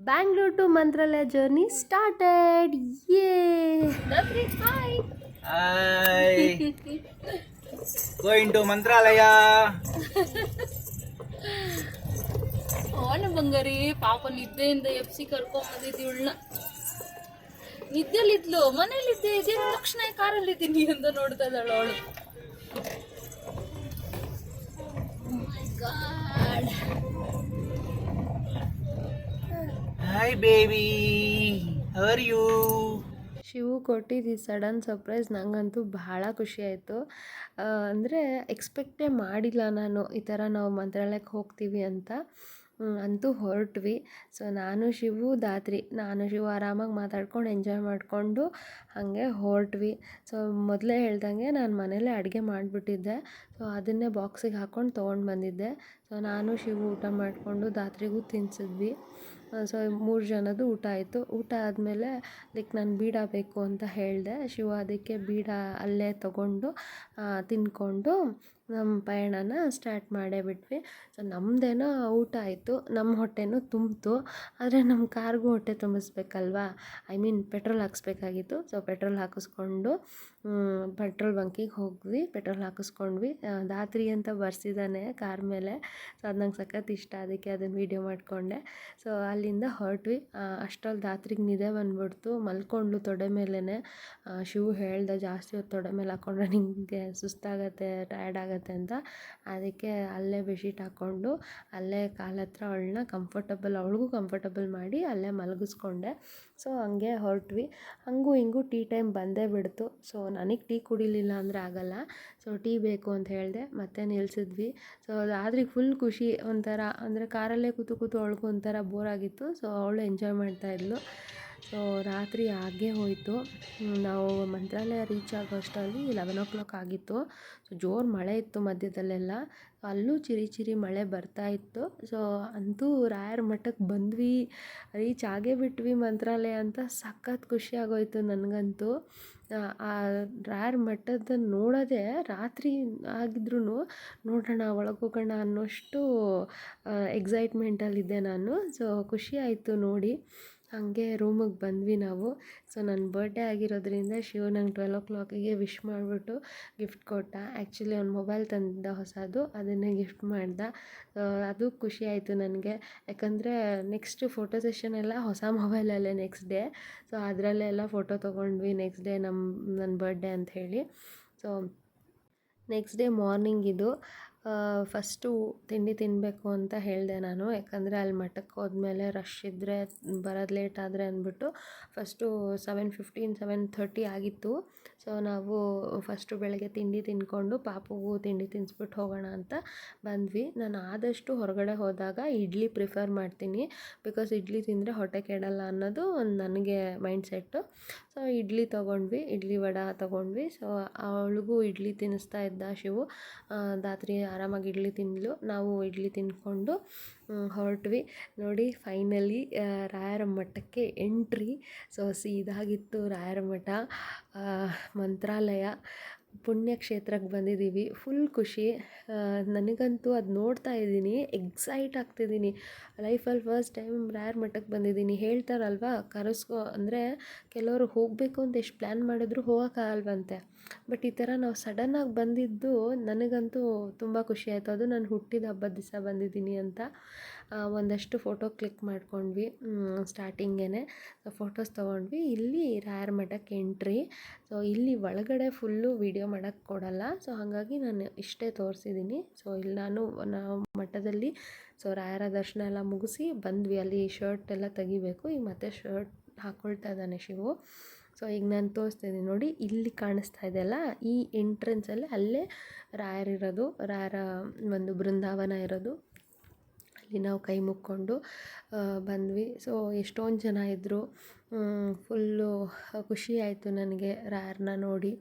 Bangalore to Mantralaya journey started. Yay! Hi. Hi, going to Mantralaya. ಅವನ ಬಂಗಾರಿ ಪಾಪ ನಿದ್ದೆಯಿಂದ ಎಪ್ಸಿ ಕರ್ಕೊಂಬಂದಿದ್ದಿ ಇವಳನ್ನ. ನಿದ್ದೆಲಿದ್ಲು, ಮನೇಲಿದ್ದೆ, ಇದೇನು ತಕ್ಷಣ ಕಾರಲ್ಲಿದ್ದೀನಿ ಅಂತ ನೋಡ್ತಾ ಇದ್ದಾಳು ಅವಳು. God. Hi, baby. How are you? Shivu ಕೊಟ್ಟಿದ್ದು ಸಡನ್ ಸರ್ಪ್ರೈಸ್ ನನಗಂತೂ ಭಾಳ ಖುಷಿ ಆಯಿತು. ಅಂದರೆ ಎಕ್ಸ್ಪೆಕ್ಟೇ ಮಾಡಿಲ್ಲ ನಾನು ಈ ಥರ ನಾವು ಮಂತ್ರಾಲಯಕ್ಕೆ ಹೋಗ್ತೀವಿ ಅಂತ. ಅಂತೂ ಹೊರಟ್ವಿ. ಸೊ ನಾನು ಶಿವು ಆರಾಮಾಗಿ ಮಾತಾಡ್ಕೊಂಡು ಎಂಜಾಯ್ ಮಾಡಿಕೊಂಡು ಹಾಗೆ ಹೊರಟ್ವಿ. ಸೊ ಮೊದಲೇ ಹೇಳ್ದಂಗೆ ನಾನು ಮನೇಲೇ ಅಡುಗೆ ಮಾಡಿಬಿಟ್ಟಿದ್ದೆ. ಸೊ ಅದನ್ನೇ ಬಾಕ್ಸಿಗೆ ಹಾಕ್ಕೊಂಡು ತೊಗೊಂಡು ಬಂದಿದ್ದೆ. ಸೊ ನಾನು ಶಿವು ಊಟ ಮಾಡಿಕೊಂಡು ದಾತ್ರಿಗೂ ತಿನ್ನಿಸಿದ್ವಿ. ಸೊ 3 ಜನದ್ದು ಊಟ ಆಯಿತು. ಊಟ ಆದಮೇಲೆ ನಾನು ಬೀಡ ಬೇಕು ಅಂತ ಹೇಳಿದೆ. ಶಿವ ಅದಕ್ಕೆ ಬೀಡ ಅಲ್ಲೇ ತೊಗೊಂಡು ತಿಂದ್ಕೊಂಡು ನಮ್ಮ ಪಯಣನ ಸ್ಟಾರ್ಟ್ ಮಾಡೇ ಬಿಟ್ವಿ. ಸೊ ನಮ್ಮದೇನೋ ಊಟ ಆಯಿತು, ನಮ್ಮ ಹೊಟ್ಟೆನೂ ತುಂಬಿತು. ಆದರೆ ನಮ್ಮ ಕಾರ್ಗೂ ಹೊಟ್ಟೆ ತುಂಬಿಸ್ಬೇಕಲ್ವಾ, ಪೆಟ್ರೋಲ್ ಹಾಕಿಸ್ಬೇಕಾಗಿತ್ತು. ಸೊ ಪೆಟ್ರೋಲ್ ಹಾಕಿಸ್ಕೊಂಡು ಪೆಟ್ರೋಲ್ ಬಂಕಿಗೆ ಹೋದ್ವಿ, ಪೆಟ್ರೋಲ್ ಹಾಕಿಸ್ಕೊಂಡ್ವಿ. ದಾತ್ರಿ ಅಂತ ಬರ್ಸಿದ್ದಾನೆ ಕಾರ್ ಮೇಲೆ. ಸೊ ಅದು ನಂಗೆ ಸಖತ್ ಇಷ್ಟ, ಅದಕ್ಕೆ ಅದನ್ನು ವೀಡಿಯೋ ಮಾಡಿಕೊಂಡೆ. ಸೊ ಅಲ್ಲಿಂದ ಹೊರಟ್ವಿ. ಅಷ್ಟರಲ್ಲಿ ದಾತ್ರಿಗೆ ನಿದ್ದೆ ಬಂದ್ಬಿಡ್ತು, ಮಲ್ಕೊಂಡ್ಲು ತೊಡೆ ಮೇಲೇ. ಶಿವು ಹೇಳ್ದೆ ಜಾಸ್ತಿ ಹೊತ್ತು ತೊಡೆ ಮೇಲೆ ಹಾಕ್ಕೊಂಡ್ರೆ ನಿಮಗೆ ಸುಸ್ತಾಗತ್ತೆ, ಟಯರ್ಡ್ ಆಗುತ್ತೆ ಅಂತ. ಅದಕ್ಕೆ ಅಲ್ಲೇ ಬೆಡ್ಶೀಟ್ ಹಾಕ್ಕೊಂಡು ಅಲ್ಲೇ ಕಾಲ ಹತ್ರ ಅವಳಿಗೂ ಕಂಫರ್ಟಬಲ್ ಮಾಡಿ ಅಲ್ಲೇ ಮಲಗಿಸ್ಕೊಂಡೆ. ಸೊ ಹಂಗೆ ಹೊರಟ್ವಿ. ಹಂಗೂ ಹಿಂಗೂ ಟೀ ಟೈಮ್ ಬಂದೇ ಬಿಡ್ತು. ಸೊ ನನಗೆ ಟೀ ಕುಡಿಲಿಲ್ಲ ಅಂದರೆ ಆಗಲ್ಲ. ಸೊ ಟೀ ಬೇಕು ಅಂತ ಹೇಳಿದೆ, ಮತ್ತೆ ನಿಲ್ಲಿಸಿದ್ವಿ. ಸೊ ಅದಾದ್ರಿಗೆ ಫುಲ್ ಖುಷಿ ಒಂಥರ, ಅಂದರೆ ಕಾರಲ್ಲೇ ಕೂತು ಅವಳಿಗೂ ಒಂಥರ ಬೋರ್ ಆಗಿತ್ತು. ಸೊ ಅವಳು ಎಂಜಾಯ್ ಮಾಡ್ತಾಯಿದ್ಲು. ಸೊ ರಾತ್ರಿ ಆಗೇ ಹೋಯಿತು. ನಾವು ಮಂತ್ರಾಲಯ ರೀಚ್ ಆಗೋ ಅಷ್ಟರಲ್ಲಿ 11 ಆಗಿತ್ತು. ಸೊ ಜೋರು ಮಳೆ ಇತ್ತು ಮಧ್ಯದಲ್ಲೆಲ್ಲ. ಅಲ್ಲೂ ಚಿರಿ ಮಳೆ ಬರ್ತಾ ಇತ್ತು. ಸೊ ಅಂತೂ ರಾಯರ ಮಠಕ್ಕೆ ಬಂದ್ವಿ, ರೀಚ್ ಆಗೇ ಬಿಟ್ವಿ ಮಂತ್ರಾಲಯ ಅಂತ ಸಖತ್ ಖುಷಿ ಆಗೋಯ್ತು ನನಗಂತೂ. ಆ ರಾಯರ ಮಠದ ನೋಡೋದೇ ರಾತ್ರಿ ಆಗಿದ್ರೂ ನೋಡೋಣ ಒಳಗೆ ಹೋಗೋಣ ಅನ್ನೋಷ್ಟು ಎಕ್ಸೈಟ್ಮೆಂಟಲ್ಲಿದ್ದೆ ನಾನು. ಸೊ ಖುಷಿ ಆಯಿತು ನೋಡಿ. ಹಾಗೆ ರೂಮಿಗೆ ಬಂದ್ವಿ ನಾವು. ಸೊ ನನ್ನ ಬರ್ಡೇ ಆಗಿರೋದ್ರಿಂದ ಶಿವ ನಂಗೆ 12 ವಿಶ್ ಮಾಡಿಬಿಟ್ಟು ಗಿಫ್ಟ್ ಕೊಟ್ಟ. ಆ್ಯಕ್ಚುಲಿ ಅವ್ನು ಮೊಬೈಲ್ ತಂದಿದ್ದ ಹೊಸದು, ಅದನ್ನೇ ಗಿಫ್ಟ್ ಮಾಡ್ದೆ. ಅದು ಖುಷಿ ಆಯಿತು ನನಗೆ. ಯಾಕಂದರೆ ನೆಕ್ಸ್ಟ್ ಫೋಟೋ ಸೆಷನ್ ಎಲ್ಲ ಹೊಸ ಮೊಬೈಲಲ್ಲೇ ನೆಕ್ಸ್ಟ್ ಡೇ. ಸೊ ಅದರಲ್ಲೇ ಎಲ್ಲ ಫೋಟೋ ತೊಗೊಂಡ್ವಿ ನೆಕ್ಸ್ಟ್ ಡೇ ನನ್ನ ಬರ್ಡೇ ಅಂಥೇಳಿ. ಸೊ ನೆಕ್ಸ್ಟ್ ಡೇ ಮಾರ್ನಿಂಗ್ ಇದು ಫಸ್ಟು ತಿಂಡಿ ತಿನ್ನಬೇಕು ಅಂತ ಹೇಳಿದೆ ನಾನು. ಯಾಕಂದರೆ ಅಲ್ಲಿ ಮಠಕ್ಕೆ ಹೋದ್ಮೇಲೆ ರಶ್ ಇದ್ದರೆ ಬರೋದು ಲೇಟ್ ಆದರೆ ಅಂದ್ಬಿಟ್ಟು ಫಸ್ಟು 7:15 7:30 ಆಗಿತ್ತು. ಸೊ ನಾವು ಫಸ್ಟು ಬೆಳಗ್ಗೆ ತಿಂಡಿ ತಿಂದ್ಕೊಂಡು ಪಾಪುಗೂ ತಿಂಡಿ ತಿನ್ನಿಸ್ಬಿಟ್ಟು ಹೋಗೋಣ ಅಂತ ಬಂದ್ವಿ. ನಾನು ಆದಷ್ಟು ಹೊರಗಡೆ ಹೋದಾಗ ಇಡ್ಲಿ ಪ್ರಿಫರ್ ಮಾಡ್ತೀನಿ, ಬಿಕಾಸ್ ಇಡ್ಲಿ ತಿಂದರೆ ಹೊಟ್ಟೆ ಕೆಡಲ್ಲ ಅನ್ನೋದು ಒಂದು ನನಗೆ ಮೈಂಡ್ಸೆಟ್ಟು. ಸೊ ಇಡ್ಲಿ ತೊಗೊಂಡ್ವಿ, ಇಡ್ಲಿ ವಡೆ ತೊಗೊಂಡ್ವಿ. ಸೊ ಅವಳಿಗೂ ಇಡ್ಲಿ ತಿನ್ನಿಸ್ತಾ ಇದ್ದ ಶಿವು. ದಾತ್ರಿ ಆರಾಮಾಗಿ ಇಡ್ಲಿ ತಿಂದಳು, ನಾವು ಇಡ್ಲಿ ತಿಂದ್ಕೊಂಡು ಹೊರಟ್ವಿ. ನೋಡಿ ಫೈನಲಿ ರಾಯರ ಮಠಕ್ಕೆ ಎಂಟ್ರಿ. ಸೊ ಸೀದಾಗಿತ್ತು ರಾಯರ ಮಠ, ಮಂತ್ರಾಲಯ ಪುಣ್ಯಕ್ಷೇತ್ರಕ್ಕೆ ಬಂದಿದ್ದೀವಿ. ಫುಲ್ ಖುಷಿ. ನನಗಂತೂ ಅದು ನೋಡ್ತಾ ಇದ್ದೀನಿ, ಎಕ್ಸೈಟ್ ಆಗ್ತಿದ್ದೀನಿ. ಲೈಫಲ್ಲಿ ಫಸ್ಟ್ ಟೈಮ್ ರಾಯರ ಮಠಕ್ಕೆ ಬಂದಿದ್ದೀನಿ. ಹೇಳ್ತಾರಲ್ವ, ಅಂದರೆ ಕೆಲವರು ಹೋಗಬೇಕು ಅಂತ ಎಷ್ಟು ಪ್ಲ್ಯಾನ್ ಮಾಡಿದ್ರು ಹೋಗೋಕ್ಕಾಗಲ್ವಂತೆ. ಬಟ್ ಈ ಥರ ನಾವು ಸಡನ್ನಾಗಿ ಬಂದಿದ್ದು ನನಗಂತೂ ತುಂಬ ಖುಷಿ ಆಯಿತು. ಅದು ನಾನು ಹುಟ್ಟಿದ ಹಬ್ಬದ ದಿವಸ ಬಂದಿದ್ದೀನಿ ಅಂತ. ಒಂದಷ್ಟು ಫೋಟೋ ಕ್ಲಿಕ್ ಮಾಡ್ಕೊಂಡ್ವಿ ಸ್ಟಾರ್ಟಿಂಗೇ. ಫೋಟೋಸ್ ತೊಗೊಂಡ್ವಿ. ಇಲ್ಲಿ ರಾಯರ ಮಠಕ್ಕೆ ಎಂಟ್ರಿ. ಸೊ ಇಲ್ಲಿ ಒಳಗಡೆ ಫುಲ್ಲು ವೀಡಿಯೋ ಮಾಡೋಕ್ಕೆ ಕೊಡಲ್ಲ. ಸೊ ಹಾಗಾಗಿ ನಾನು ಇಷ್ಟೇ ತೋರಿಸಿದ್ದೀನಿ. ಸೊ ಇಲ್ಲಿ ನಾವು ಮಠದಲ್ಲಿ ರಾಯರ ದರ್ಶನ ಎಲ್ಲ ಮುಗಿಸಿ ಬಂದ್ವಿ. ಅಲ್ಲಿ ಶರ್ಟ್ ಎಲ್ಲ ತೆಗಿಬೇಕು. ಈಗ ಮತ್ತೆ ಶರ್ಟ್ ಹಾಕ್ಕೊಳ್ತಾ ಇದ್ದಾನೆ ಶಿವು. ಸೊ ಈಗ ನಾನು ತೋರಿಸ್ತಿದ್ದೀನಿ ನೋಡಿ, ಇಲ್ಲಿ ಕಾಣಿಸ್ತಾ ಇದೆಯಲ್ಲ, ಈ ಎಂಟ್ರೆನ್ಸಲ್ಲೇ ಅಲ್ಲೇ ರಾಯರಿರೋದು, ರಾಯರ ಒಂದು ಬೃಂದಾವನ ಇರೋದು. ಅಲ್ಲಿ ನಾವು ಕೈ ಮುಕ್ಕೊಂಡು ಬಂದ್ವಿ. ಸೊ ಎಷ್ಟೊಂದು ಜನ ಇದ್ದರು. ಫುಲ್ಲು ಖುಷಿ ಆಯಿತು ನನಗೆ ರಾಯರನ್ನ ನೋಡಿ.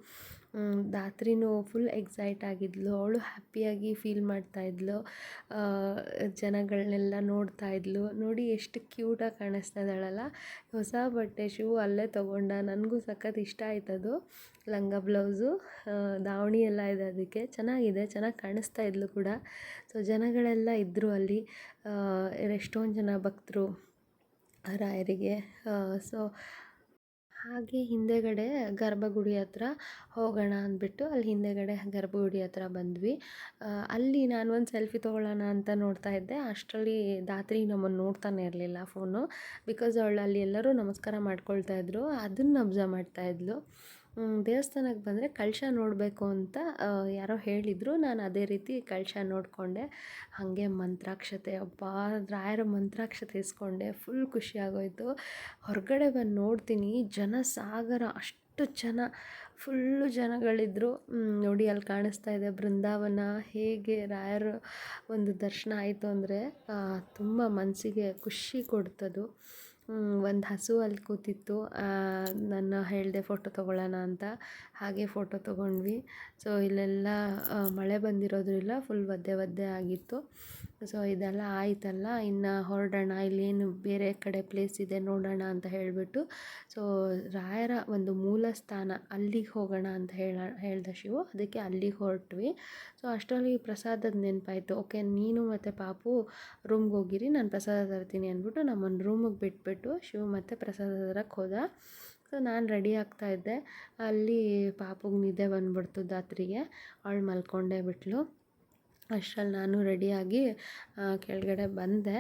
ದಾತ್ರಿನೂ ಫುಲ್ ಎಕ್ಸೈಟ್ ಆಗಿದ್ಲು, ಅವಳು ಹ್ಯಾಪಿಯಾಗಿ ಫೀಲ್ ಮಾಡ್ತಾಯಿದ್ಲು. ಜನಗಳನ್ನೆಲ್ಲ ನೋಡ್ತಾಯಿದ್ಲು. ನೋಡಿ ಎಷ್ಟು ಕ್ಯೂಟಾಗಿ ಕಾಣಿಸ್ತಾ ಇದ್ದಾಳಲ್ಲ. ಹೊಸ ಬಟ್ಟೆ ಶಿವು ಅಲ್ಲೇ ತೊಗೊಂಡ, ನನಗೂ ಸಖತ್ ಇಷ್ಟ ಆಯ್ತದು. ಲಂಗ ಬ್ಲೌಸು, ದಾವಣಿ ಎಲ್ಲ ಇದೆ, ಅದಕ್ಕೆ ಚೆನ್ನಾಗಿದೆ, ಚೆನ್ನಾಗಿ ಕಾಣಿಸ್ತಾ ಇದ್ಲು ಕೂಡ. ಸೊ ಜನಗಳೆಲ್ಲ ಇದ್ದರು ಅಲ್ಲಿ, ಎಷ್ಟೊಂದು ಜನ ಭಕ್ತರು. ರಾಯರಿಗೆ. ಸೊ ಹಾಗೆ ಹಿಂದೆಗಡೆ ಗರ್ಭಗುಡಿ ಹತ್ರ ಹೋಗೋಣ ಅಂದ್ಬಿಟ್ಟು ಅಲ್ಲಿ ಹಿಂದೆಗಡೆ ಗರ್ಭಗುಡಿ ಹತ್ರ ಬಂದ್ವಿ. ಅಲ್ಲಿ ನಾನು ಒಂದು ಸೆಲ್ಫಿ ತೊಗೊಳ್ಳೋಣ ಅಂತ ನೋಡ್ತಾ ಇದ್ದೆ. ಅಷ್ಟರಲ್ಲಿ ಧಾತ್ರಿ ನಮ್ಮನ್ನು ನೋಡ್ತಾನೆ ಇರಲಿಲ್ಲ ಫೋನು. ಬಿಕಾಸ್ ಅವಳು ಅಲ್ಲಿ ಎಲ್ಲರೂ ನಮಸ್ಕಾರ ಮಾಡ್ಕೊಳ್ತಾ ಇದ್ರು, ಅದನ್ನು ಅಬ್ಸರ್ವ್ ಮಾಡ್ತಾಯಿದ್ಲು. ದೇವಸ್ಥಾನಕ್ಕೆ ಬಂದರೆ ಕಳಶ ನೋಡಬೇಕು ಅಂತ ಯಾರೋ ಹೇಳಿದರು. ನಾನು ಅದೇ ರೀತಿ ಕಳಶ ನೋಡಿಕೊಂಡೆ. ಹಾಗೆ ಮಂತ್ರಾಕ್ಷತೆ, ಅಬ್ಬಾ ರಾಯರ ಮಂತ್ರಾಕ್ಷತೆ ಇಸ್ಕೊಂಡೆ. ಫುಲ್ ಖುಷಿ ಆಗೋಯಿತು. ಹೊರಗಡೆ ಬಂದು ನೋಡ್ತೀನಿ ಜನ ಸಾಗರ, ಅಷ್ಟು ಜನ, ಫುಲ್ಲು ಜನಗಳಿದ್ದರು. ನೋಡಿ ಅಲ್ಲಿ ಕಾಣಿಸ್ತಾ ಇದೆ ಬೃಂದಾವನ. ಹೇಗೆ ರಾಯರ ಒಂದು ದರ್ಶನ ಆಯಿತು ಅಂದರೆ ತುಂಬ ಮನಸ್ಸಿಗೆ ಖುಷಿ ಕೊಡ್ತದು. ಒಂದು ಹಸು ಅಲ್ಲಿ ಕೂತಿತ್ತು. ನಾನು ಹೇಳಿದೆ ಫೋಟೋ ತೊಗೊಳ್ಳೋಣ ಅಂತ, ಹಾಗೆ ಫೋಟೋ ತೊಗೊಂಡ್ವಿ. ಸೊ ಇಲ್ಲೆಲ್ಲ ಮಳೆ ಬಂದಿರೋದ್ರಿಂದ ಫುಲ್ ಒದ್ದೆ ಆಗಿತ್ತು. ಸೊ ಇದೆಲ್ಲ ಆಯ್ತಲ್ಲ, ಇನ್ನು ಹೊರಡೋಣ, ಇಲ್ಲೇನು ಬೇರೆ ಕಡೆ ಪ್ಲೇಸ್ ಇದೆ ನೋಡೋಣ ಅಂತ ಹೇಳಿಬಿಟ್ಟು, ಸೊ ರಾಯರ ಒಂದು ಮೂಲ ಸ್ಥಾನ ಅಲ್ಲಿಗೆ ಹೋಗೋಣ ಅಂತ ಹೇಳ್ದ ಶಿವು. ಅದಕ್ಕೆ ಅಲ್ಲಿಗೆ ಹೊರಟ್ವಿ. ಸೊ ಅಷ್ಟರಲ್ಲಿ ಪ್ರಸಾದದ ನೆನಪಾಯಿತು. ಓಕೆ, ನೀನು ಮತ್ತು ಪಾಪು ರೂಮ್ಗೆ ಹೋಗಿರಿ, ನಾನು ಪ್ರಸಾದ ತರ್ತೀನಿ ಅಂದ್ಬಿಟ್ಟು ನಮ್ಮನ್ನು ರೂಮಿಗೆ ಬಿಟ್ಬಿಟ್ಟು ಶಿವು ಮತ್ತು ಪ್ರಸಾದ ತರಕ್ಕೆ ಹೋದ. ಸೊ ನಾನು ರೆಡಿ ಆಗ್ತಾಯಿದ್ದೆ. ಅಲ್ಲಿ ಪಾಪುಗೆ ನಿದ್ದೆ ಬಂದ್ಬಿಡ್ತು ಧಾತ್ರಿಗೆ. ಅವಳು ಮಲ್ಕೊಂಡೇ ಬಿಟ್ಲು. ಅಷ್ಟರಲ್ಲಿ ನಾನು ರೆಡಿಯಾಗಿ ಕೆಳಗಡೆ ಬಂದೆ.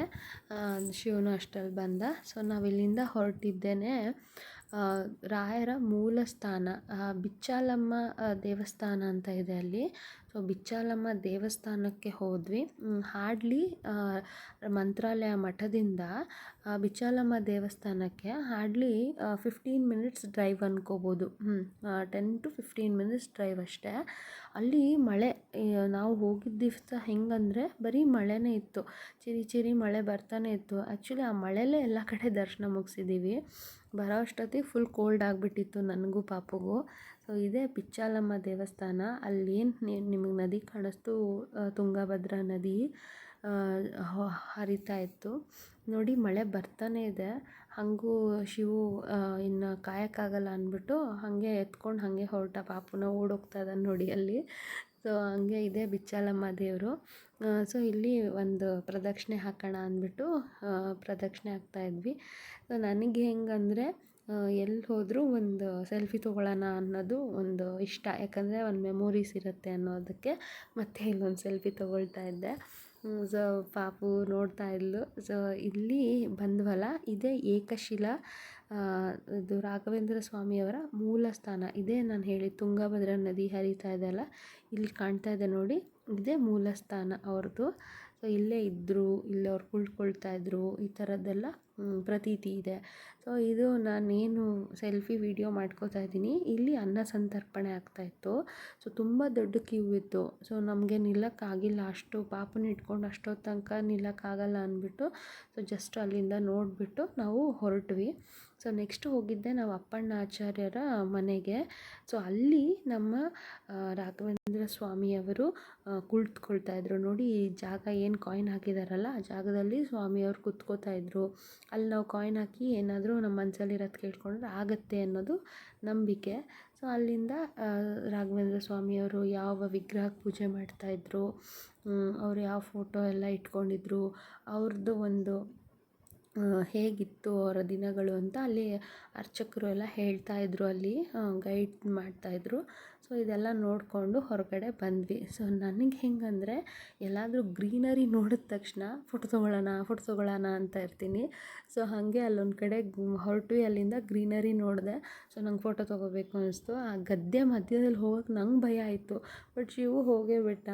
ಶಿವನು ಅಷ್ಟರಲ್ಲಿ ಬಂದ. ಸೊ ನಾವಿಲ್ಲಿಂದ ಹೊರಟಿದ್ದೇನೆ ರಾಯರ ಮೂಲ ಸ್ಥಾನ ಬಿಚ್ಚಾಲಮ್ಮ ದೇವಸ್ಥಾನ ಅಂತ ಇದೆ ಅಲ್ಲಿ. ಸೊ ಬಿಚ್ಚಾಲಮ್ಮ ದೇವಸ್ಥಾನಕ್ಕೆ ಹೋದ್ವಿ. ಹಾರ್ಡ್ಲಿ ಮಂತ್ರಾಲಯ ಮಠದಿಂದ ಬಿಚ್ಚಾಲಮ್ಮ ದೇವಸ್ಥಾನಕ್ಕೆ ಹಾರ್ಡ್ಲಿ 15 ಮಿನಿಟ್ಸ್ ಡ್ರೈವ್ ಅಂದ್ಕೋಬೋದು. 10 to 15 ಮಿನಿಟ್ಸ್ ಡ್ರೈವ್ ಅಷ್ಟೇ. ಅಲ್ಲಿ ಮಳೆ, ನಾವು ಹೋಗಿದ್ದ ದಿವಸ ಹೆಂಗಂದರೆ ಬರೀ ಮಳೆನೇ ಇತ್ತು, ಚಿರಿ ಮಳೆ ಬರ್ತಾನೆ ಇತ್ತು. ಆ್ಯಕ್ಚುಲಿ ಆ ಮಳೆಲೇ ಎಲ್ಲ ಕಡೆ ದರ್ಶನ ಮುಗಿಸಿದ್ದೀವಿ. ಬರೋ ಅಷ್ಟೊತ್ತಿಗೆ ಫುಲ್ ಕೋಲ್ಡ್ ಆಗಿಬಿಟ್ಟಿತ್ತು ನನಗೂ ಪಾಪುಗೂ. ಸೊ ಇದೇ ಬಿಚ್ಚಾಲಮ್ಮ ದೇವಸ್ಥಾನ. ಅಲ್ಲೇನು ನಿಮಗೆ ನದಿ ಕಾಣಿಸ್ತು, ತುಂಗಭದ್ರಾ ನದಿ ಹರಿತಾ ಇತ್ತು ನೋಡಿ. ಮಳೆ ಬರ್ತಾನೆ ಇದೆ. ಹಾಗೂ ಶಿವು ಇನ್ನು ಕಾಯೋಕ್ಕಾಗಲ್ಲ ಅಂದ್ಬಿಟ್ಟು ಹಾಗೆ ಎತ್ಕೊಂಡು ಹಾಗೆ ಹೊರಟ. ಪಾಪುನ ಓಡೋಗ್ತಾ ಇದ್ದಾನೆ ನೋಡಿ ಅಲ್ಲಿ. ಸೊ ಹಂಗೆ ಇದೆ ಬಿಚ್ಚಾಲಮ್ಮ ದೇವರು. ಸೊ ಇಲ್ಲಿ ಒಂದು ಪ್ರದಕ್ಷಿಣೆ ಹಾಕೋಣ ಅಂದ್ಬಿಟ್ಟು ಪ್ರದಕ್ಷಿಣೆ ಹಾಕ್ತಾಯಿದ್ವಿ. ಸೊ ನನಗೆ ಹೆಂಗಂದರೆ ಎಲ್ಲಿ ಹೋದರೂ ಒಂದು ಸೆಲ್ಫಿ ತೊಗೊಳ್ಳೋಣ ಅನ್ನೋದು ಒಂದು ಇಷ್ಟ. ಯಾಕಂದರೆ ಒಂದು ಮೆಮೊರೀಸ್ ಇರುತ್ತೆ ಅನ್ನೋದಕ್ಕೆ ಮತ್ತೆ ಇಲ್ಲೊಂದು ಸೆಲ್ಫಿ ತೊಗೊಳ್ತಾ ಇದ್ದೆ. ಸೊ ಪಾಪು ನೋಡ್ತಾ ಇದ್ಲು. ಸೊ ಇಲ್ಲಿ ಬಂದ್ವಲ್ಲ, ಇದೇ ಏಕಶಿಲಾ, ಇದು ರಾಘವೇಂದ್ರ ಸ್ವಾಮಿಯವರ ಮೂಲ ಸ್ಥಾನ. ಇದೇ ನಾನು ಹೇಳಿ ತುಂಗಭದ್ರಾ ನದಿ ಹರಿತಾ ಇದೆಯಲ್ಲ, ಇಲ್ಲಿ ಕಾಣ್ತಾ ಇದೆ ನೋಡಿ, ಇದೇ ಮೂಲ ಸ್ಥಾನ ಅವ್ರದ್ದು. ಸೊ ಇಲ್ಲೇ ಇದ್ದರು, ಇಲ್ಲೇ ಅವ್ರು ಕುಳ್ಕೊಳ್ತಾ ಇದ್ದರು, ಈ ಥರದ್ದೆಲ್ಲ ಪ್ರತೀತಿ ಇದೆ. ಸೊ ಇದು ನಾನೇನು ಸೆಲ್ಫಿ ವಿಡಿಯೋ ಮಾಡ್ಕೋತಾ ಇದ್ದೀನಿ, ಇಲ್ಲಿ ಅನ್ನ ಸಂತರ್ಪಣೆ ಆಗ್ತಾಯಿತ್ತು. ಸೊ ತುಂಬ ದೊಡ್ಡ ಕ್ಯೂ ಇತ್ತು. ಸೊ ನಮಗೆ ನಿಲ್ಲಕ್ಕಾಗಿಲ್ಲ, ಅಷ್ಟು ಪಾಪನ ಇಟ್ಕೊಂಡು ಅಷ್ಟೊತ್ತು ತನಕ ನಿಲ್ಲಕ್ಕಾಗಲ್ಲ ಅಂದ್ಬಿಟ್ಟು ಸೊ ಜಸ್ಟ್ ಅಲ್ಲಿಂದ ನೋಡಿಬಿಟ್ಟು ನಾವು ಹೊರಟ್ವಿ. ಸೊ ನೆಕ್ಸ್ಟ್ ಹೋಗಿದ್ದೆ ನಾವು ಅಪ್ಪಣ್ಣ ಆಚಾರ್ಯರ ಮನೆಗೆ. ಸೊ ಅಲ್ಲಿ ನಮ್ಮ ರಾಘವೇಂದ್ರ ಸ್ವಾಮಿಯವರು ಕುಳಿತುಕೊಳ್ತಾ ಇದ್ರು ನೋಡಿ. ಈ ಜಾಗ ಏನು ಕಾಯಿನ್ ಹಾಕಿದಾರಲ್ಲ, ಆ ಜಾಗದಲ್ಲಿ ಸ್ವಾಮಿಯವರು ಕೂತ್ಕೋತಾ ಇದ್ರು. ಅಲ್ಲಿ ನಾವು ಕಾಯಿನ್ ಹಾಕಿ ಏನಾದರೂ ನಮ್ಮ ಮನಸ್ಸಲ್ಲಿರೋದು ಕೇಳ್ಕೊಂಡ್ರೆ ಆಗುತ್ತೆ ಅನ್ನೋದು ನಂಬಿಕೆ. ಸೊ ಅಲ್ಲಿಂದ ರಾಘವೇಂದ್ರ ಸ್ವಾಮಿಯವರು ಯಾವ ವಿಗ್ರಹಕ್ಕೆ ಪೂಜೆ ಮಾಡ್ತಾಯಿದ್ರು, ಅವರು ಯಾವ ಫೋಟೋ ಎಲ್ಲ ಇಟ್ಕೊಂಡಿದ್ರು, ಅವ್ರದ್ದು ಒಂದು ಹೇಗಿತ್ತು ಅವರ ದಿನಗಳು ಅಂತ ಅಲ್ಲಿ ಅರ್ಚಕರು ಎಲ್ಲ ಹೇಳ್ತಾಯಿದ್ರು, ಅಲ್ಲಿ ಗೈಡ್ ಮಾಡ್ತಾಯಿದ್ರು. ಸೊ ಇದೆಲ್ಲ ನೋಡಿಕೊಂಡು ಹೊರಗಡೆ ಬಂದ್ವಿ. ಸೊ ನನಗೆ ಹೆಂಗಂದರೆ ಎಲ್ಲಾದರೂ ಗ್ರೀನರಿ ನೋಡಿದ ತಕ್ಷಣ ಫೋಟೋ ತೊಗೊಳ್ಳೋಣ ಅಂತ ಇರ್ತೀನಿ. ಸೊ ಹಾಗೆ ಅಲ್ಲೊಂದು ಕಡೆ ಹೊರಟ್ವಿ. ಅಲ್ಲಿಂದ ಗ್ರೀನರಿ ನೋಡಿದೆ. ಸೊ ನಂಗೆ ಫೋಟೋ ತೊಗೋಬೇಕು ಅನ್ನಿಸ್ತು. ಆ ಗದ್ದೆ ಮಧ್ಯದಲ್ಲಿ ಹೋಗೋಕ್ಕೆ ನಂಗೆ ಭಯ ಆಯಿತು. ಬಟ್ ಶಿವು ಹೋಗೇ ಬಿಟ್ಟ.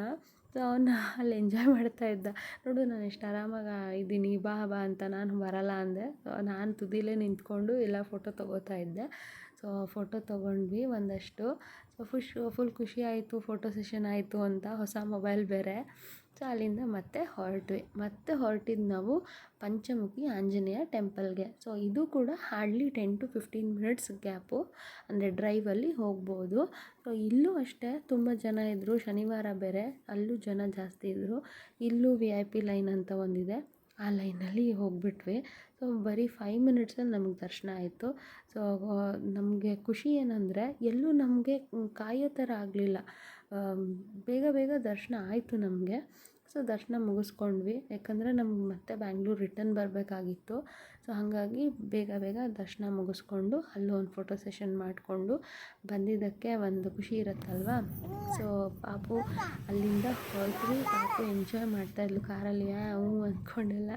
ಸೊ ಅವನು ಅಲ್ಲಿ ಎಂಜಾಯ್ ಮಾಡ್ತಾ ಇದ್ದ. ನೋಡು ನಾನು ಎಷ್ಟು ಆರಾಮಾಗಿ ಇದ್ದೀನಿ, ಬಾ ಅಂತ. ನಾನು ಬರಲ್ಲ ಅಂದೆ. ಸೊ ನಾನು ತುದಿಲೇ ನಿಂತ್ಕೊಂಡು ಎಲ್ಲ ಫೋಟೋ ತೊಗೋತಾ ಇದ್ದೆ. ಸೊ ಫೋಟೋ ತೊಗೊಂಡ್ವಿ ಒಂದಷ್ಟು. ಸೊ ಫುಲ್ ಖುಷಿ ಆಯಿತು, ಫೋಟೋ ಸೆಷನ್ ಆಯಿತು ಅಂತ. ಹೊಸ ಮೊಬೈಲ್ ಬೇರೆ. ಸೊ ಅಲ್ಲಿಂದ ಮತ್ತೆ ಹೊರಟಿದ್ದು ನಾವು ಪಂಚಮುಖಿ ಆಂಜನೇಯ ಟೆಂಪಲ್ಗೆ. ಸೊ ಇದು ಕೂಡ ಹಾರ್ಡ್ಲಿ 10 to 15 ಮಿನಿಟ್ಸ್ ಗ್ಯಾಪು, ಅಂದರೆ ಡ್ರೈವಲ್ಲಿ ಹೋಗ್ಬೋದು. ಸೊ ಇಲ್ಲೂ ಅಷ್ಟೇ ತುಂಬ ಜನ ಇದ್ದರು, ಶನಿವಾರ ಬೇರೆ, ಅಲ್ಲೂ ಜನ ಜಾಸ್ತಿ ಇದ್ದರು. ಇಲ್ಲೂ VIP ಲೈನ್ ಅಂತ ಒಂದಿದೆ, ಆ ಲೈನಲ್ಲಿ ಹೋಗ್ಬಿಟ್ವಿ. ಸೊ ಬರೀ 5 ಮಿನಿಟ್ಸಲ್ಲಿ ನಮಗೆ ದರ್ಶನ ಆಯಿತು. ಸೊ ನಮಗೆ ಖುಷಿ ಏನಂದರೆ ಎಲ್ಲೂ ನಮಗೆ ಕಾಯೋ ಥರ ಆಗಲಿಲ್ಲ, ಬೇಗ ದರ್ಶನ ಆಯಿತು ನಮಗೆ. ಸೊ ದರ್ಶನ ಮುಗಿಸ್ಕೊಂಡ್ವಿ, ಯಾಕಂದರೆ ನಮ್ಗೆ ಮತ್ತೆ ಬ್ಯಾಂಗ್ಳೂರು ರಿಟರ್ನ್ ಬರಬೇಕಾಗಿತ್ತು. ಸೊ ಹಾಗಾಗಿ ಬೇಗ ಬೇಗ ದರ್ಶನ ಮುಗಿಸ್ಕೊಂಡು ಅಲ್ಲೂ ಒಂದು ಫೋಟೋ ಸೆಷನ್ ಮಾಡಿಕೊಂಡು ಬಂದಿದ್ದಕ್ಕೆ ಒಂದು ಖುಷಿ ಇರುತ್ತಲ್ವ. ಸೊ ಪಾಪು ಅಲ್ಲಿಂದ ಹೊರಟ್ವಿ. ಪಾಪು ಎಂಜಾಯ್ ಮಾಡ್ತಾಯಿದ್ಲು ಕಾರಲ್ಲಿ, ಹ್ಞೂ ಅಂದ್ಕೊಂಡೆಲ್ಲ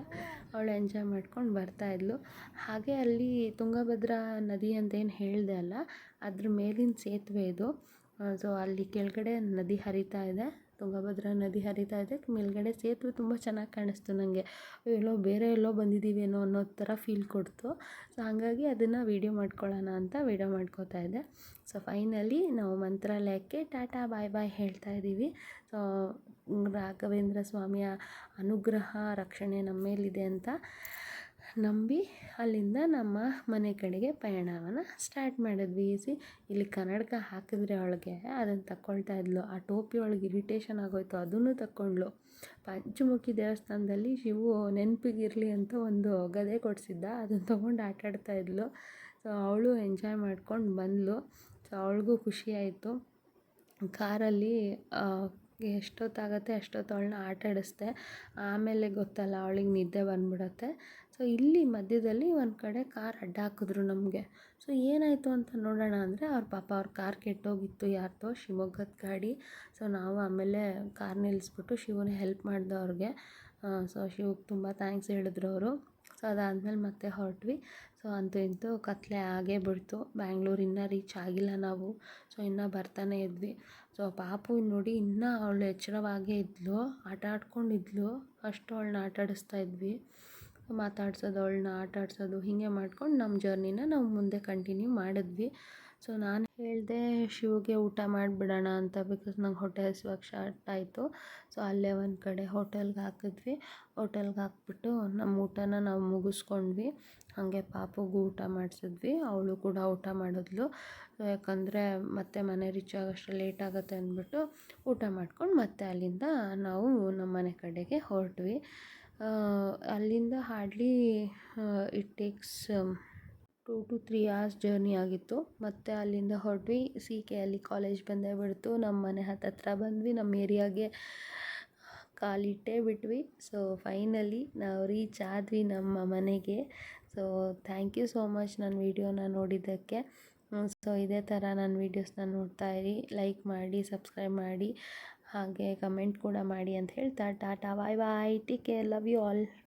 ಅವಳು ಎಂಜಾಯ್ ಮಾಡ್ಕೊಂಡು ಬರ್ತಾಯಿದ್ಲು. ಹಾಗೆ ಅಲ್ಲಿ ತುಂಗಭದ್ರಾ ನದಿ ಅಂತೇನು ಹೇಳಿದೆ ಅಲ್ಲ, ಅದ್ರ ಮೇಲಿನ ಸೇತುವೆ ಇದು. ಸೊ ಅಲ್ಲಿ ಕೆಳಗಡೆ ನದಿ ಹರಿತಾ ಇದೆ, ತುಂಗಭದ್ರಾ ನದಿ ಹರಿತಾ ಇದೆ, ಮೇಲ್ಗಡೆ ಸೇತುವೆ ತುಂಬ ಚೆನ್ನಾಗಿ ಕಾಣಿಸ್ತು ನನಗೆ. ಎಲ್ಲೋ ಬೇರೆ ಎಲ್ಲೋ ಬಂದಿದ್ದೀವೇನೋ ಅನ್ನೋ ಥರ ಫೀಲ್ ಕೊಡ್ತು. ಸೊ ಹಾಗಾಗಿ ಅದನ್ನು ವೀಡಿಯೋ ಮಾಡ್ಕೊಳ್ಳೋಣ ಅಂತ ವೀಡಿಯೋ ಮಾಡ್ಕೋತಾ ಇದ್ದೆ. ಸೊ ಫೈನಲಿ ನಾವು ಮಂತ್ರಾಲಯಕ್ಕೆ ಟಾಟಾ ಬಾಯ್ ಬಾಯ್ ಹೇಳ್ತಾ ಇದ್ದೀವಿ. ಸೊ ರಾಘವೇಂದ್ರ ಸ್ವಾಮಿಯ ಅನುಗ್ರಹ ರಕ್ಷಣೆ ನಮ್ಮ ಮೇಲಿದೆ ಅಂತ ನಂಬಿ ಅಲ್ಲಿಂದ ನಮ್ಮ ಮನೆ ಕಡೆಗೆ ಪಯಣವನ್ನು ಸ್ಟಾರ್ಟ್ ಮಾಡಿದ್ವಿ. ಇಲ್ಲಿ ಕನ್ನಡಕ ಹಾಕಿದ್ರೆ ಅವಳಿಗೆ ಅದನ್ನು ತಗೊಳ್ತಾ ಇದ್ಲು. ಆ ಟೋಪಿ ಒಳಗೆ ಇರಿಟೇಷನ್ ಆಗೋಯ್ತು, ಅದನ್ನು ತಗೊಂಡ್ಳು. ಪಂಚಮುಖಿ ದೇವಸ್ಥಾನದಲ್ಲಿ ಶಿವು ನೆನಪಿಗಿರಲಿ ಅಂತ ಒಂದು ಗದೆ ಕೊಡಿಸಿದ್ದ, ಅದನ್ನು ತೊಗೊಂಡು ಆಟಾಡ್ತಾ ಇದ್ಲು. ಸೊ ಅವಳು ಎಂಜಾಯ್ ಮಾಡ್ಕೊಂಡು ಬಂದಳು. ಸೊ ಅವಳಿಗೂ ಖುಷಿ ಆಯಿತು. ಕಾರಲ್ಲಿ ಎಷ್ಟೊತ್ತಾಗುತ್ತೆ ಅಷ್ಟೊತ್ತು ಅವಳನ್ನ ಆಟಾಡಿಸ್ದೆ. ಆಮೇಲೆ ಗೊತ್ತಲ್ಲ ಅವಳಿಗೆ ನಿದ್ದೆ ಬಂದ್ಬಿಡತ್ತೆ. ಸೊ ಇಲ್ಲಿ ಮಧ್ಯದಲ್ಲಿ ಒಂದು ಕಡೆ ಕಾರ್ ಅಡ್ಡ ಹಾಕಿದ್ರು ನಮಗೆ. ಸೊ ಏನಾಯಿತು ಅಂತ ನೋಡೋಣ ಅಂದರೆ ಅವ್ರ ಕಾರ್ ಕೆಟ್ಟೋಗಿತ್ತು, ಯಾರ್ದೋ ಶಿವಮೊಗ್ಗದ ಗಾಡಿ. ಸೊ ನಾವು ಆಮೇಲೆ ಕಾರ್ ನಿಲ್ಲಿಸ್ಬಿಟ್ಟು ಶಿವನೇ ಹೆಲ್ಪ್ ಮಾಡ್ದೆ ಅವ್ರಿಗೆ. ಸೊ ಶಿವಗೆ ತುಂಬ ಥ್ಯಾಂಕ್ಸ್ ಹೇಳಿದ್ರು ಅವರು. ಸೊ ಅದಾದಮೇಲೆ ಮತ್ತೆ ಹೊರಟ್ವಿ. ಸೊ ಅಂತೂ ಇಂತೂ ಕತ್ಲೆ ಆಗೇ ಬಿಡ್ತು. ಬ್ಯಾಂಗ್ಳೂರು ಇನ್ನೂ ರೀಚ್ ಆಗಿಲ್ಲ ನಾವು. ಸೊ ಇನ್ನೂ ಬರ್ತಾನೆ ಇದ್ವಿ. ಸೊ ಪಾಪು ನೋಡಿ ಇನ್ನೂ ಅವಳು ಎಚ್ಚರವಾಗೇ ಇದ್ಲು, ಆಟ ಆಡ್ಕೊಂಡಿದ್ಲು. ಅಷ್ಟು ಅವಳನ್ನ ಆಟಾಡಿಸ್ತಾ ಇದ್ವಿ, ಮಾತಾಡ್ಸೋದು, ಅವಳನ್ನ ಆಟಾಡ್ಸೋದು, ಹೀಗೆ ಮಾಡ್ಕೊಂಡು ನಮ್ಮ ಜರ್ನಿನ ನಾವು ಮುಂದೆ ಕಂಟಿನ್ಯೂ ಮಾಡಿದ್ವಿ. ಸೊ ನಾನು ಹೇಳಿದೆ ಶಿವಗೆ ಊಟ ಮಾಡಿಬಿಡೋಣ ಅಂತ, ಬಿಕಾಸ್ ನಂಗೆ ಹೊಟ್ಟೆ ಹಸಿವಾಗ ಸ್ಟಾರ್ಟ್ ಆಯಿತು. ಸೊ ಅಲ್ಲೇ ಒಂದು ಕಡೆ ಹೋಟೆಲ್ಗೆ ಹಾಕಿದ್ವಿ. ಹೋಟೆಲ್ಗೆ ಹಾಕ್ಬಿಟ್ಟು ನಮ್ಮ ಊಟನ ನಾವು ಮುಗಿಸ್ಕೊಂಡ್ವಿ. ಹಾಗೆ ಪಾಪುಗೂ ಊಟ ಮಾಡಿಸಿದ್ವಿ, ಅವಳು ಕೂಡ ಊಟ ಮಾಡಿದ್ಲು. ಯಾಕಂದರೆ ಮತ್ತೆ ಮನೆ ರೀಚ್ ಆಗೋಷ್ಟು ಲೇಟ್ ಆಗುತ್ತೆ ಅಂದ್ಬಿಟ್ಟು ಊಟ ಮಾಡ್ಕೊಂಡು ಮತ್ತೆ ಅಲ್ಲಿಂದ ನಾವು ನಮ್ಮ ಮನೆ ಕಡೆಗೆ ಹೊರಟ್ವಿ. ಅಲ್ಲಿಂದ hardly it takes 2 to 3 hours journey ಆಗಿತ್ತು. ಮತ್ತು ಅಲ್ಲಿಂದ ಹೊರಟ್ವಿ. CKಯಲ್ಲಿ ಕಾಲೇಜ್ ಬಂದೇ ಬಿಡ್ತು. ನಮ್ಮ ಮನೆ ಹತ್ತತ್ರ ಬಂದ್ವಿ, ನಮ್ಮ ಏರಿಯಾಗೆ ಕಾಲಿಟ್ಟೇ ಬಿಟ್ವಿ. ಸೊ ಫೈನಲಿ ನಾವು ರೀಚ್ ಆದ್ವಿ ನಮ್ಮ ಮನೆಗೆ. So thank you so much ನನ್ನ ವೀಡಿಯೋನ ನೋಡಿದ್ದಕ್ಕೆ. ಸೊ ಇದೇ ಥರ ನನ್ನ ವೀಡಿಯೋಸ್ನ ನೋಡ್ತಾ ಇರಿ, ಲೈಕ್ ಮಾಡಿ, ಸಬ್ಸ್ಕ್ರೈಬ್ ಮಾಡಿ, ಹಾಗೆ ಕಮೆಂಟ್ ಕೂಡ ಮಾಡಿ ಅಂತ ಹೇಳ್ತಾ ಟಾಟಾ bye bye, take care, love you all.